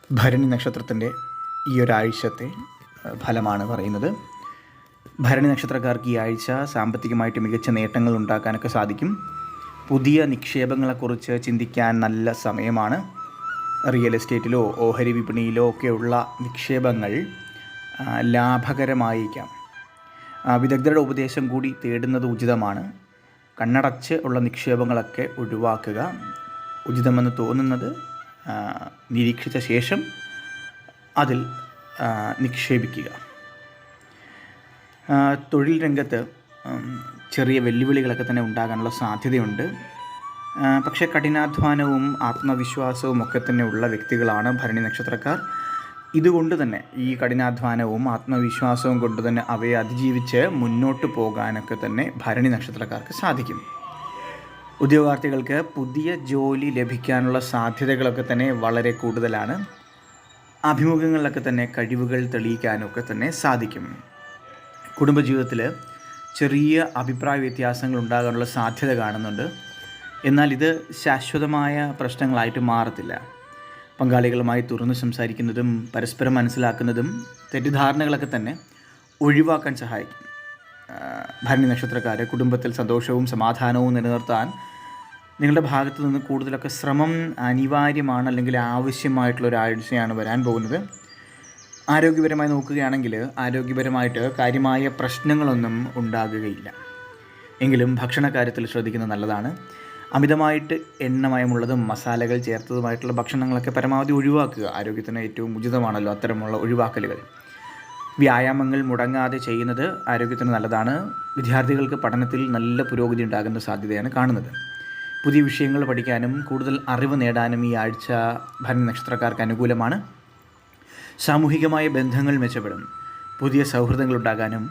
ഭരണി നക്ഷത്രത്തിൻ്റെ ഈ ഒരാഴ്ചത്തെ ഫലമാണ് പറയുന്നത്. ഭരണി നക്ഷത്രക്കാർക്ക് ഈ ആഴ്ച സാമ്പത്തികമായിട്ട് മികച്ച നേട്ടങ്ങൾ ഉണ്ടാക്കാനൊക്കെ സാധിക്കും. പുതിയ നിക്ഷേപങ്ങളെക്കുറിച്ച് ചിന്തിക്കാൻ നല്ല സമയമാണ്. റിയൽ എസ്റ്റേറ്റിലോ ഓഹരി വിപണിയിലോ ഒക്കെയുള്ള നിക്ഷേപങ്ങൾ ലാഭകരമായിരിക്കാം. വിദഗ്ധരുടെ ഉപദേശം കൂടി തേടുന്നത് ഉചിതമാണ്. കണ്ണടച്ച് ഉള്ള നിക്ഷേപങ്ങളൊക്കെ ഒഴിവാക്കുക. ഉചിതമെന്ന് തോന്നുന്നത് നിരീക്ഷിച്ച ശേഷം അതിൽ നിക്ഷേപിക്കുക. തൊഴിൽ രംഗത്ത് ചെറിയ വെല്ലുവിളികളൊക്കെ തന്നെ ഉണ്ടാകാനുള്ള സാധ്യതയുണ്ട്. പക്ഷേ കഠിനാധ്വാനവും ആത്മവിശ്വാസവും ഒക്കെ തന്നെ ഉള്ള വ്യക്തികളാണ് ഭരണി നക്ഷത്രക്കാർ. ഇതുകൊണ്ട് തന്നെ ഈ കഠിനാധ്വാനവും ആത്മവിശ്വാസവും കൊണ്ട് തന്നെ അവയെ അതിജീവിച്ച് മുന്നോട്ട് പോകാനൊക്കെ തന്നെ ഭരണി നക്ഷത്രക്കാർക്ക് സാധിക്കും. ഉദ്യോഗാർത്ഥികൾക്ക് പുതിയ ജോലി ലഭിക്കാനുള്ള സാധ്യതകളൊക്കെ തന്നെ വളരെ കൂടുതലാണ്. അഭിമുഖങ്ങളിലൊക്കെ തന്നെ കഴിവുകൾ തെളിയിക്കാനൊക്കെ തന്നെ സാധിക്കും. കുടുംബജീവിതത്തിൽ ചെറിയ അഭിപ്രായ വ്യത്യാസങ്ങൾ ഉണ്ടാകാനുള്ള സാധ്യത കാണുന്നുണ്ട്. എന്നാൽ ഇത് ശാശ്വതമായ പ്രശ്നങ്ങളായിട്ട് മാറത്തില്ല. പങ്കാളികളുമായി തുറന്ന് സംസാരിക്കുന്നതും പരസ്പരം മനസ്സിലാക്കുന്നതും തെറ്റിദ്ധാരണകളൊക്കെ തന്നെ ഒഴിവാക്കാൻ സഹായിക്കും. ഭരണി നക്ഷത്രക്കാരെ കുടുംബത്തിൽ സന്തോഷവും സമാധാനവും നിലനിർത്താൻ നിങ്ങളുടെ ഭാഗത്തു നിന്ന് കൂടുതലൊക്കെ ശ്രമം അനിവാര്യമാണ്, അല്ലെങ്കിൽ ആവശ്യമായിട്ടുള്ള ഒരാഴ്ചയാണ് വരാൻ പോകുന്നത്. ആരോഗ്യപരമായി നോക്കുകയാണെങ്കിൽ ആരോഗ്യപരമായിട്ട് കാര്യമായ പ്രശ്നങ്ങളൊന്നും ഉണ്ടാകുകയില്ല. എങ്കിലും ഭക്ഷണകാര്യത്തിൽ ശ്രദ്ധിക്കുന്നത് നല്ലതാണ്. അമിതമായിട്ട് എണ്ണമയമുള്ളതും മസാലകൾ ചേർത്തതുമായിട്ടുള്ള ഭക്ഷണങ്ങളൊക്കെ പരമാവധി ഒഴിവാക്കുക. ആരോഗ്യത്തിന് ഏറ്റവും ഉചിതമാണല്ലോ അത്തരമുള്ള ഒഴിവാക്കലുകൾ. വ്യായാമങ്ങൾ മുടങ്ങാതെ ചെയ്യുന്നത് ആരോഗ്യത്തിന് നല്ലതാണ്. വിദ്യാർത്ഥികൾക്ക് പഠനത്തിൽ നല്ല പുരോഗതി ഉണ്ടാകുന്ന സാധ്യതയാണ് കാണുന്നത്. പുതിയ വിഷയങ്ങൾ പഠിക്കാനും കൂടുതൽ അറിവ് നേടാനും ഈ ആഴ്ച ഭരണി നക്ഷത്രക്കാർക്ക് അനുകൂലമാണ്. സാമൂഹികമായ ബന്ധങ്ങൾ മെച്ചപ്പെടും. പുതിയ സൗഹൃദങ്ങൾ ഉണ്ടാകാനും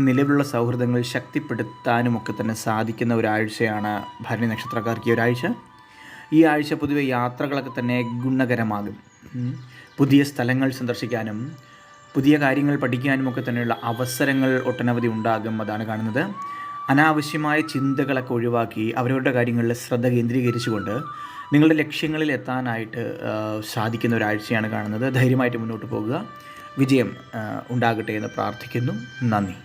നിലവിലുള്ള സൗഹൃദങ്ങൾ ശക്തിപ്പെടുത്താനുമൊക്കെ തന്നെ സാധിക്കുന്ന ഒരാഴ്ചയാണ് ഭരണി നക്ഷത്രക്കാർക്ക് ഈ ഒരാഴ്ച. ഈ ആഴ്ച പൊതുവെ യാത്രകളൊക്കെ തന്നെ ഗുണകരമാകും. പുതിയ സ്ഥലങ്ങൾ സന്ദർശിക്കാനും പുതിയ കാര്യങ്ങൾ പഠിക്കാനുമൊക്കെ തന്നെയുള്ള അവസരങ്ങൾ ഒട്ടനവധി ഉണ്ടാകും. അതാണ് കാണുന്നത്. അനാവശ്യമായ ചിന്തകളൊക്കെ ഒഴിവാക്കി അവരവരുടെ കാര്യങ്ങളിൽ ശ്രദ്ധ കേന്ദ്രീകരിച്ചുകൊണ്ട് നിങ്ങളുടെ ലക്ഷ്യങ്ങളിൽ എത്താനായിട്ട് സാധിക്കുന്ന ഒരാഴ്ചയാണ് കാണുന്നത്. ധൈര്യമായിട്ട് മുന്നോട്ട് പോകുക. വിജയം ഉണ്ടാകട്ടെ എന്ന് പ്രാർത്ഥിക്കുന്നു. നന്ദി.